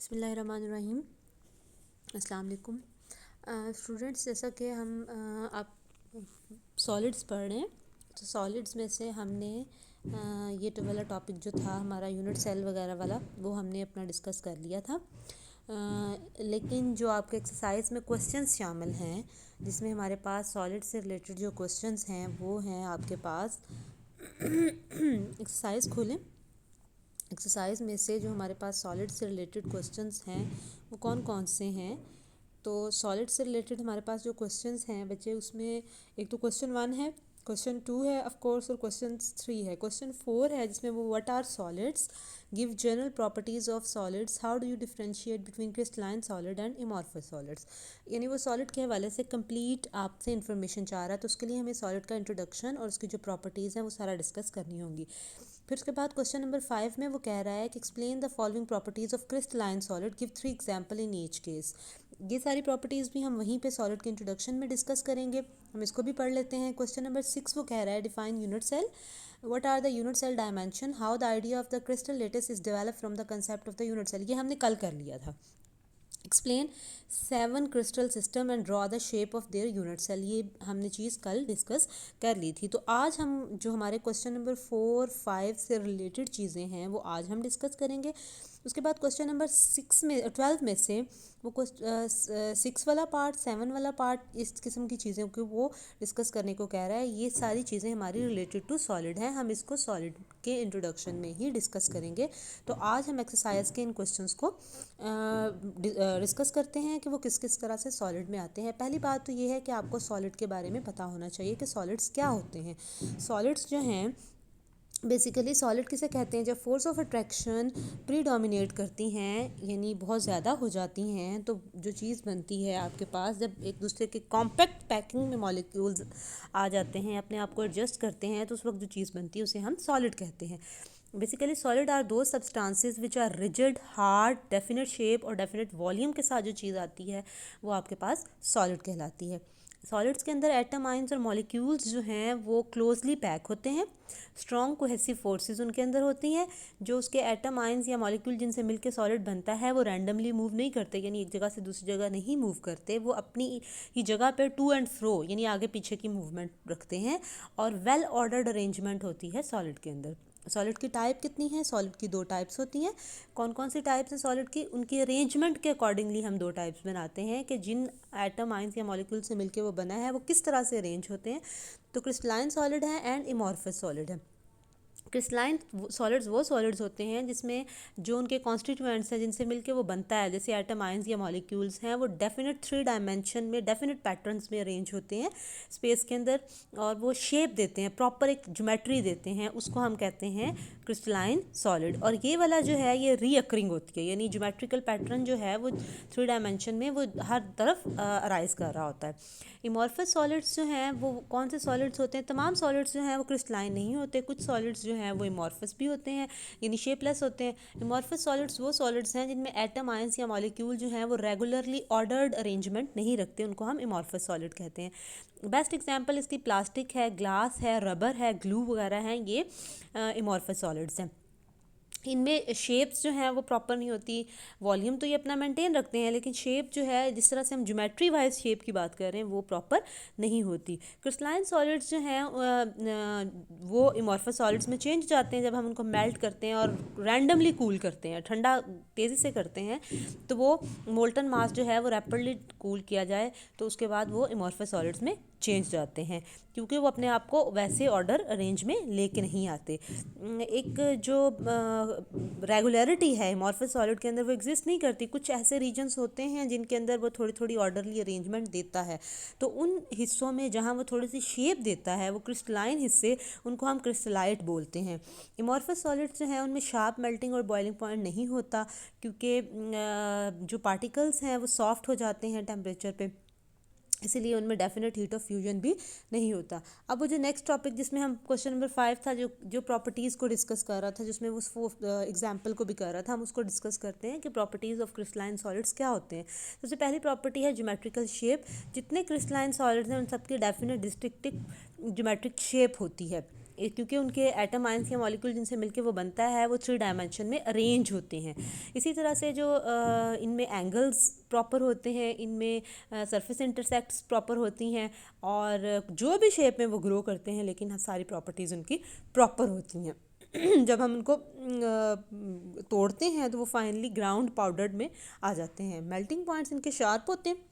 बिस्मिल्लाहिर्रहमानिर्रहीम। अस्सलाम वालेकुम स्टूडेंट्स। जैसा कि हम आप सॉलिड्स पढ़ रहे हैं, तो सॉलिड्स में से हमने ये तो वाला टॉपिक जो था हमारा यूनिट सेल वगैरह वाला, वो हमने अपना डिस्कस कर लिया था। लेकिन जो आपके एक्सरसाइज में क्वेश्चंस शामिल हैं, जिसमें हमारे पास सॉलिड से रिलेटेड जो क्वेश्चंस हैं वो हैं आपके पास एक्सरसाइज खोलें। एक्सरसाइज में से जो हमारे पास सॉलिड से रिलेटेड क्वेश्चंस हैं वो कौन कौन से हैं। तो सॉलिड से रिलेटेड हमारे पास जो क्वेश्चंस हैं बच्चे, उसमें एक तो क्वेश्चन 1 है, क्वेश्चन 2 है ऑफ कोर्स, और क्वेश्चन 3 है। क्वेश्चन 4 है जिसमें वो what are solids, give general properties of solids, how do you differentiate between crystalline solid and amorphous solids. यानी वो सॉलिड के हवाले से कंप्लीट आपसे इन्फॉर्मेशन चाह रहा है, तो उसके लिए हमें सॉलिड का इंट्रोडक्शन और उसकी जो प्रॉपर्टीज़ हैं वो सारा डिस्कस करनी होंगी। फिर उसके बाद क्वेश्चन नंबर 5 में वो कह रहा है कि explain the following properties of crystalline solid, give 3 example in each case. ये सारी प्रॉपर्टीज़ भी हम वहीं पे सॉलिड के इंट्रोडक्शन में डिस्कस करेंगे। हम इसको भी पढ़ लेते हैं। क्वेश्चन नंबर 6 वो कह रहा है define unit cell, what are the unit cell dimension, how the idea of the crystal lattice is develop from the concept of the unit cell. ये हमने कल कर लिया था। Explain 7 crystal system and draw the shape of their unit cell, ये हमने चीज़ कल discuss कर ली थी। तो आज हम जो हमारे क्वेश्चन नंबर 4, 5 से रिलेटेड चीज़ें हैं वो आज हम डिस्कस करेंगे। उसके बाद क्वेश्चन नंबर 12 में से वो 6 वाला पार्ट, 7 वाला पार्ट, इस किस्म की चीज़ें को वो डिस्कस करने को कह रहा है। ये सारी चीज़ें हमारी रिलेटेड टू सॉलिड हैं, हम इसको सॉलिड के इंट्रोडक्शन में ही डिस्कस करेंगे। तो आज हम एक्सरसाइज के इन क्वेश्चंस को डिस्कस करते हैं कि वो किस किस तरह से सॉलिड में आते हैं। पहली बात तो ये है कि आपको सॉलिड के बारे में पता होना चाहिए कि सॉलिड्स क्या होते हैं। सॉलिड्स जो हैं बेसिकली, सॉलिड किसे कहते हैं, जब फोर्स ऑफ अट्रैक्शन प्रीडोमिनेट करती हैं, यानी बहुत ज़्यादा हो जाती हैं, तो जो चीज़ बनती है आपके पास, जब एक दूसरे के कॉम्पैक्ट पैकिंग में मॉलिक्यूल्स आ जाते हैं, अपने आप को एडजस्ट करते हैं, तो उस वक्त जो चीज़ बनती है उसे हम सॉलिड कहते हैं। बेसिकली सॉलिड आर दो substances which are rigid, hard, definite shape और डेफिनेट वॉल्यूम के साथ जो चीज़ आती है वो आपके पास सॉलिड कहलाती है। सॉलिड्स के अंदर एटम आइंस और मॉलिक्यूल्स जो हैं वो क्लोजली पैक होते हैं। स्ट्रॉन्ग कोहेसिव फोर्सेस उनके अंदर होती हैं। जो उसके एटम आइंस या मॉलिक्यूल जिनसे मिलकर सॉलिड बनता है वो रैंडमली मूव नहीं करते, यानी एक जगह से दूसरी जगह नहीं मूव करते, वो अपनी ही जगह पर टू एंड फ्रो यानी आगे पीछे की मूवमेंट रखते हैं। और वेल ऑर्डर्ड अरेंजमेंट होती है सॉलिड के अंदर। सॉलिड की टाइप कितनी है? सॉलिड की 2 टाइप्स होती हैं। कौन कौन सी टाइप्स हैं सॉलिड की? उनकी अरेंजमेंट के अकॉर्डिंगली हम 2 टाइप्स बनाते हैं कि जिन एटम आइंस या मॉलिक्यूल से मिलके वो बना है वो किस तरह से अरेंज होते हैं। तो क्रिस्टलाइन सॉलिड है एंड अमॉर्फस सॉलिड है। क्रिस्टलाइन सॉलिड्स वो सॉलिड्स होते हैं जिसमें जो उनके कॉन्स्टिट्यूएंट्स हैं जिनसे मिलके वो बनता है, जैसे एटम आइंस या मॉलिक्यूल्स हैं, वो डेफिनेट 3 डायमेंशन में, डेफिनेट पैटर्न्स में अरेंज होते हैं स्पेस के अंदर, और वो शेप देते हैं, प्रॉपर एक ज्योमेट्री देते हैं, उसको हम कहते हैं क्रिस्टलाइन सॉलिड। और ये वाला जो है ये रीअकरिंग होती है, यानी ज्योमेट्रिकल पैटर्न जो है वो 3 डायमेंशन में वो हर तरफ अराइज कर रहा होता है। इमॉर्फस सॉलिड्स जो हैं वो कौन से सॉलिड्स होते हैं? तमाम सॉलिड्स जो हैं वो क्रिस्टलाइन नहीं होते, कुछ सॉलिड्स जो हैं वो इमॉर्फस भी होते हैं, यानी शेपलेस होते हैं। इमॉर्फस सॉलिड्स वो सॉलिड्स हैं जिनमें एटम आयंस या मॉलिक्यूल जो हैं वो रेगुलरली ऑर्डर्ड अरेंजमेंट नहीं रखते, उनको हम इमॉर्फस सॉलिड कहते हैं। बेस्ट एग्जांपल इसकी प्लास्टिक है, ग्लास है, रबर है, ग्लू वगैरह हैं, ये इमॉर्फस सॉलिड्स हैं। इनमें शेप्स जो हैं वो प्रॉपर नहीं होती। वॉल्यूम तो ये अपना मेंटेन रखते हैं, लेकिन शेप जो है, जिस तरह से हम ज्योमेट्री वाइज शेप की बात कर रहे हैं, वो प्रॉपर नहीं होती। क्रिस्टलाइन सॉलिड्स जो हैं वो इमॉर्फस सॉलिड्स में चेंज जाते हैं जब हम उनको मेल्ट करते हैं और रैंडमली कूल करते हैं, ठंडा तेज़ी से करते हैं, तो वो मोल्टन मास जो है वो रैपिडली कूल किया जाए तो उसके बाद वो इमॉर्फस सॉलिड्स में चेंज जाते हैं, क्योंकि वो अपने आप को वैसे ऑर्डर अरेंज में लेके नहीं आते। एक जो रेगुलरिटी है इमॉर्फस सॉलिड के अंदर वो एग्जिस्ट नहीं करती। कुछ ऐसे रीजन्स होते हैं जिनके अंदर वो थोड़ी थोड़ी ऑर्डरली अरेंजमेंट देता है, तो उन हिस्सों में जहाँ वो थोड़ी सी शेप देता है, वो क्रिस्टलाइन हिस्से, उनको हम क्रिस्टलाइट बोलते हैं। इमॉर्फस सॉलिड्स जो हैं उनमें शार्प मेल्टिंग और बॉइलिंग पॉइंट नहीं होता, क्योंकि जो पार्टिकल्स हैं वो सॉफ्ट हो जाते हैं टेम्परेचर पे, इसीलिए उनमें डेफिनेट हीट ऑफ फ्यूजन भी नहीं होता। अब वो जो नेक्स्ट टॉपिक जिसमें हम क्वेश्चन नंबर 5 था, जो जो प्रॉपर्टीज़ को डिस्कस कर रहा था, जिसमें उस एग्जाम्पल को भी कर रहा था, हम उसको डिस्कस करते हैं कि प्रॉपर्टीज़ ऑफ क्रिस्टलाइन सॉलिड्स क्या होते हैं। सबसे पहली प्रॉपर्टी है ज्योमेट्रिकल शेप। जितने क्रिस्टलाइन सॉलिड्स हैं उन सबकी डेफिनेट डिस्टिंक्टिव ज्योमेट्रिक शेप होती है। क्योंकि उनके एटम आयंस के मॉलिक्यूल जिनसे मिलके वो बनता है वो 3 डायमेंशन में अरेंज होते हैं। इसी तरह से जो इनमें एंगल्स प्रॉपर होते हैं, इनमें सरफेस इंटरसेक्ट्स प्रॉपर होती हैं, और जो भी शेप में वो ग्रो करते हैं लेकिन सारी प्रॉपर्टीज़ उनकी प्रॉपर होती हैं। जब हम उनको तोड़ते हैं तो वो फाइनली ग्राउंड पाउडर्ड में आ जाते हैं। मेल्टिंग पॉइंट्स इनके शार्प होते हैं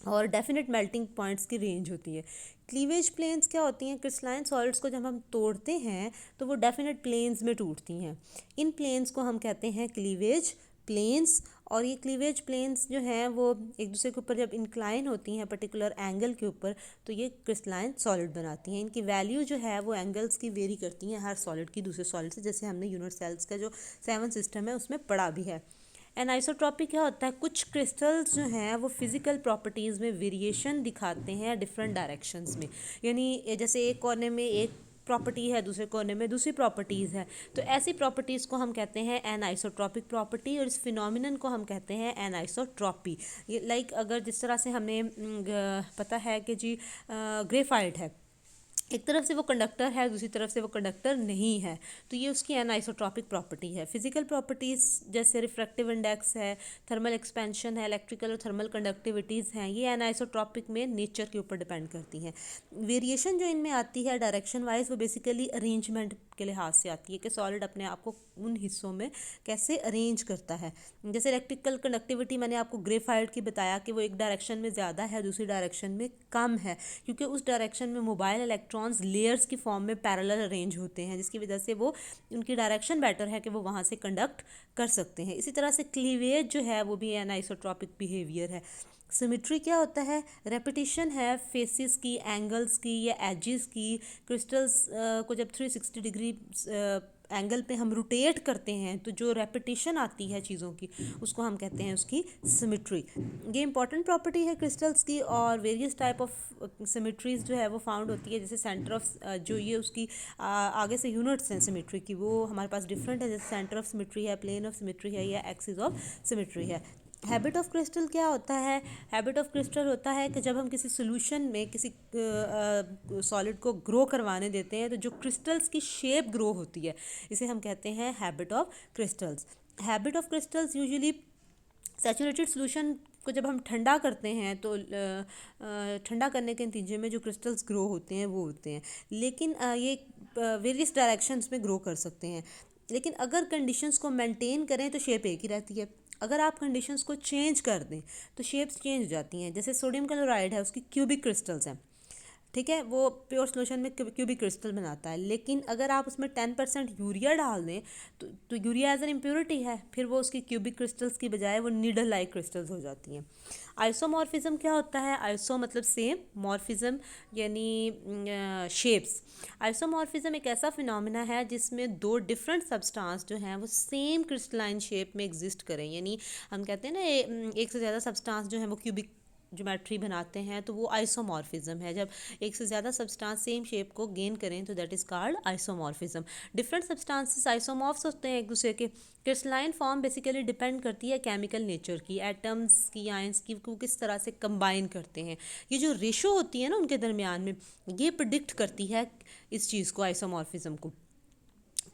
और डेफिनेट मेल्टिंग पॉइंट्स की रेंज होती है। क्लीवेज प्लेन्स क्या होती हैं? क्रिस्टलाइन सॉलिड्स को जब हम तोड़ते हैं तो वो डेफिनेट प्लेन्स में टूटती हैं। इन प्लेन्स को हम कहते हैं क्लीवेज प्लेन्स। और ये क्लीवेज प्लेन्स जो हैं वो एक दूसरे के ऊपर जब इंक्लाइन होती हैं पर्टिकुलर एंगल के ऊपर तो ये क्रिस्टलाइन सॉलिड बनाती हैं। इनकी वैल्यू जो है वो एंगल्स की वेरी करती हैं हर सॉलिड की दूसरे सॉलिड से, जैसे हमने यूनिवर्सल्स का जो 7 सिस्टम है उसमें पढ़ा भी है। एनाइसोट्रॉपी क्या होता है? कुछ क्रिस्टल्स जो हैं वो फिज़िकल प्रॉपर्टीज़ में वेरिएशन दिखाते हैं डिफरेंट डायरेक्शंस में। यानी जैसे एक कोने में एक प्रॉपर्टी है, दूसरे कोने में दूसरी प्रॉपर्टीज़ है, तो ऐसी प्रॉपर्टीज़ को हम कहते हैं एनाइसोट्रॉपिक प्रॉपर्टी, और इस फिनोमिनन को हम कहते हैं एनाइसोट्रॉपी। ये लाइक अगर जिस तरह से हमें पता है कि जी ग्रेफाइट है, एक तरफ से वो कंडक्टर है, दूसरी तरफ से वो कंडक्टर नहीं है, तो ये उसकी एनाइसोट्रॉपिक प्रॉपर्टी है। फिजिकल प्रॉपर्टीज़ जैसे रिफ्रैक्टिव इंडेक्स है, थर्मल एक्सपेंशन है, इलेक्ट्रिकल और थर्मल कंडक्टिविटीज़ हैं, ये एनाइसोट्रॉपिक में नेचर के ऊपर डिपेंड करती हैं। वेरिएशन जो इनमें आती है डायरेक्शन वाइज वो बेसिकली अरेंजमेंट के लिहाज से आती है कि सॉलिड अपने आप को उन हिस्सों में कैसे अरेंज करता है। जैसे इलेक्ट्रिकल कंडक्टिविटी मैंने आपको ग्रेफाइट की बताया कि वो एक डायरेक्शन में ज़्यादा है, दूसरी डायरेक्शन में कम है, क्योंकि उस डायरेक्शन में मोबाइल इलेक्ट्रॉन्स लेयर्स की फॉर्म में पैरेलल अरेंज होते हैं, जिसकी वजह से वो उनकी डायरेक्शन बेटर है कि वो वहाँ से कंडक्ट कर सकते हैं। इसी तरह से क्लीवेज जो है वो भी एनाइसोट्रॉपिक बिहेवियर है। सिमेट्री क्या होता है? रेपिटेशन है फेसिस की, एंगल्स की या एजेस की। क्रिस्टल्स को जब 360 डिग्री एंगल पे हम रोटेट करते हैं तो जो रेपिटेशन आती है चीज़ों की उसको हम कहते हैं उसकी सिमेट्री। ये इंपॉर्टेंट प्रॉपर्टी है क्रिस्टल्स की, और वेरियस टाइप ऑफ सिमेट्रीज जो है वो फाउंड होती है। जैसे सेंटर ऑफ जो ये उसकी आगे से यूनिट्स हैं सिमेट्री की, वो हमारे पास डिफरेंट है। जैसे सेंटर ऑफ सिमेट्री है, प्लेन ऑफ सिमेट्री है, या एक्सिस ऑफ सिमेट्री है। हैबिट ऑफ क्रिस्टल क्या होता है? हैबिट ऑफ क्रिस्टल होता है कि जब हम किसी सोल्यूशन में किसी सॉलिड को ग्रो करवाने देते हैं तो जो क्रिस्टल्स की शेप ग्रो होती है इसे हम कहते हैं habit of crystals. Habit of crystals usually saturated solution को जब हम ठंडा करते हैं तो ठंडा करने के नतीजे में जो क्रिस्टल्स ग्रो होते हैं वो होते हैं, लेकिन ये वेरियस डायरेक्शंस में ग्रो कर सकते हैं। लेकिन अगर कंडीशंस को मेंटेन करें तो शेप एक ही रहती है। अगर आप कंडीशंस को चेंज कर दें तो शेप्स चेंज हो जाती हैं। जैसे सोडियम क्लोराइड है, उसकी क्यूबिक क्रिस्टल्स हैं, ठीक है, वो प्योर सोल्यूशन में क्यूबिक क्रिस्टल बनाता है। लेकिन अगर आप उसमें 10% यूरिया डाल दें तो यूरिया एज एन इम्प्योरिटी है, फिर वो उसकी क्यूबिक क्रिस्टल्स की बजाय वो नीडल लाइक क्रिस्टल्स हो जाती हैं। आइसोमॉर्फिज्म क्या होता है? आइसो मतलब सेम, मॉर्फिज्म यानी शेप्स। आइसोमॉर्फिज्म एक ऐसा फिनोमिना है जिसमें दो डिफरेंट सब्सटेंस जो हैं वो सेम क्रिस्टलाइन शेप में एग्जिस्ट करें। यानी हम कहते हैं ना एक से ज़्यादा सब्सटेंस जो है वो क्यूबिक ज्योमेट्री बनाते हैं, तो वो आइसोमॉर्फिज्म है। जब एक से ज़्यादा सब्सटेंस सेम शेप को गेन करें तो that is called isomorphism. Different substances isomorphs होते हैं एक दूसरे के। क्रिस्टलाइन फॉर्म बेसिकली डिपेंड करती है केमिकल नेचर की, एटम्स की, आयंस की, को किस तरह से कंबाइन करते हैं। ये जो रेशो होती है ना उनके दरमियान में, ये प्रिडिक्ट करती है इस चीज़ को, आइसोमॉर्फिज्म को,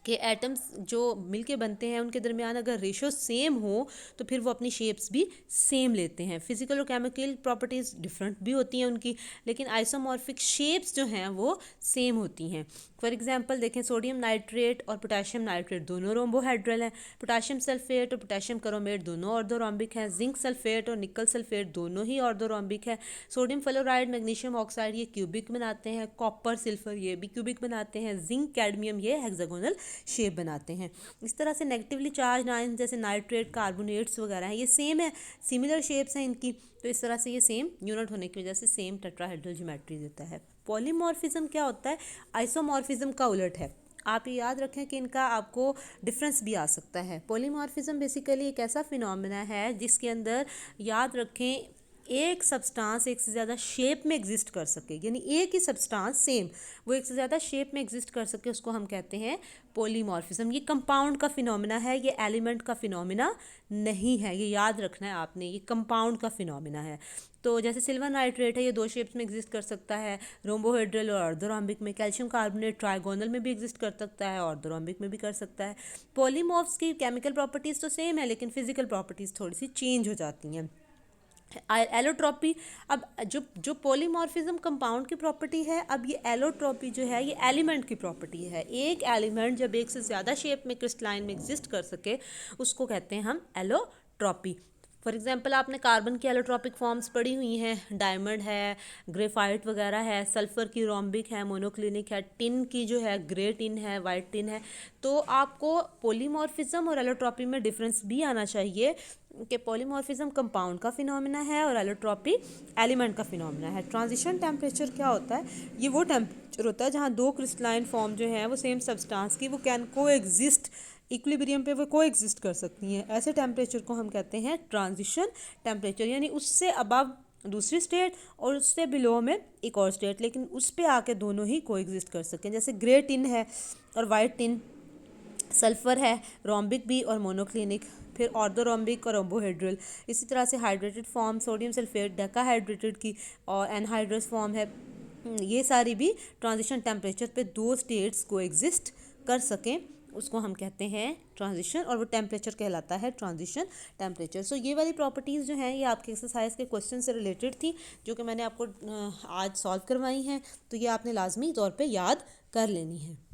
कि एटम्स जो मिलके बनते हैं उनके दरमियान अगर रेशो सेम हो तो फिर वो अपनी शेप्स भी सेम लेते हैं। फिजिकल और केमिकल प्रॉपर्टीज़ डिफरेंट भी होती हैं उनकी, लेकिन आइसोमॉर्फिक शेप्स जो हैं वो सेम होती हैं। फॉर एग्जांपल देखें, सोडियम नाइट्रेट और पोटेशियम नाइट्रेट दोनों रोम्बोहेड्रल हैं। पोटेशियम सल्फेट और पोटेशियम क्रोमेट दोनों ऑर्थोरोम्बिक हैं। जिंक सल्फेट और निकल सल्फेट दोनों ही ऑर्थोरोम्बिक है। सोडियम फ्लोराइड, मैग्नीशियम ऑक्साइड ये क्यूबिक बनाते हैं। कॉपर सिल्फर ये भी क्यूबिक बनाते हैं। जिंक कैडमियम ये हेक्सागोनल शेप बनाते हैं। इस तरह से नेगेटिवली चार्ज आयन जैसे नाइट्रेट, कार्बोनेट्स वगैरह हैं, ये सेम है, सिमिलर शेप्स हैं इनकी, तो इस तरह से ये सेम यूनिट होने की वजह से सेम टेट्राहेड्रल ज्योमेट्री देता है। पॉलीमॉर्फिज्म क्या होता है? आइसोमॉर्फिज्म का उलट है। आप ये याद रखें कि इनका आपको डिफरेंस भी आ सकता है। पॉलीमॉर्फिज्म बेसिकली एक ऐसा फिनोमेना है जिसके अंदर, याद रखें, एक सब्सटेंस एक से ज़्यादा शेप में एग्जिस्ट कर सके, यानी एक ही सब्सटेंस सेम वो एक से ज़्यादा शेप में एग्जिस्ट कर सके, उसको हम कहते हैं पॉलीमॉर्फिज्म। ये कंपाउंड का फिनोमेना है, ये एलिमेंट का फिनोमेना नहीं है, ये याद रखना है आपने, ये कंपाउंड का फिनोमेना है। तो जैसे सिल्वर नाइट्रेट है, ये 2 शेप्स में एग्जिस्ट कर सकता है, रोम्बोहेड्रल और ऑर्थोरॉम्बिक में। कैल्शियम कार्बोनेट ट्राइगोनल में भी एग्जिस्ट कर सकता है, ऑर्थोरॉम्बिक में भी कर सकता है। पॉलीमॉर्फ्स की केमिकल प्रॉपर्टीज़ तो सेम है, लेकिन फिजिकल प्रॉपर्टीज़ थोड़ी सी चेंज हो जाती हैं। एलोट्रॉपी, अब जो पॉलीमॉर्फिज्म कंपाउंड की प्रॉपर्टी है, अब ये एलोट्रॉपी जो है ये एलिमेंट की प्रॉपर्टी है। एक एलिमेंट जब एक से ज़्यादा शेप में क्रिस्टलाइन में एग्जिस्ट कर सके उसको कहते हैं हम एलोट्रॉपी। फॉर एग्जांपल आपने कार्बन की एलोट्रॉपिक फॉर्म्स पढ़ी हुई हैं, डायमंड है, ग्रेफाइट वगैरह है, सल्फ़र की रोम्बिक है, मोनोक्लिनिक है, टिन की जो है ग्रे टिन है, वाइट टिन है। तो आपको पॉलीमॉर्फिज्म और एलोट्रॉपी में डिफरेंस भी आना चाहिए कि पॉलीमॉर्फिज्म कंपाउंड का फिनोमिना है और एलोट्रॉपी एलिमेंट का फिनोमिना है। ट्रांजिशन टेम्परेचर क्या होता है? ये वो टेम्परेचर होता है जहाँ 2 क्रिस्टलाइन फॉर्म जो हैं वो सेम सब्सटेंस की वो कैन को एग्जिस्ट, इक्विलिब्रियम पे वो को एग्जिस्ट कर सकती हैं। ऐसे टेम्परेचर को हम कहते हैं ट्रांजिशन टेम्परेचर, यानी उससे अबव दूसरी स्टेट और उससे बिलो में एक और स्टेट, लेकिन उस पे आके दोनों ही को एग्जिस्ट कर सकें। जैसे ग्रे टिन है और वाइट टिन, सल्फ़र है, रोम्बिक भी और मोनोक्लिनिक, फिर ऑर्थोरोम्बिक और रोम्बोहेड्रल। इसी तरह से हाइड्रेटेड फॉर्म सोडियम सल्फेट डेकाहाइड्रेटेड की और एनहाइड्रस फॉर्म है। ये सारी भी ट्रांजिशन टेम्परेचर पे 2 स्टेट्स को एग्जिस्ट कर सकें उसको हम कहते हैं ट्रांजिशन, और वो टेम्परेचर कहलाता है ट्रांजिशन टेम्परेचर। सो ये वाली प्रॉपर्टीज़ जो हैं ये आपके एक्सरसाइज के क्वेश्चन से रिलेटेड थी, जो कि मैंने आपको आज सॉल्व करवाई हैं। तो ये आपने लाजमी तौर पे याद कर लेनी है।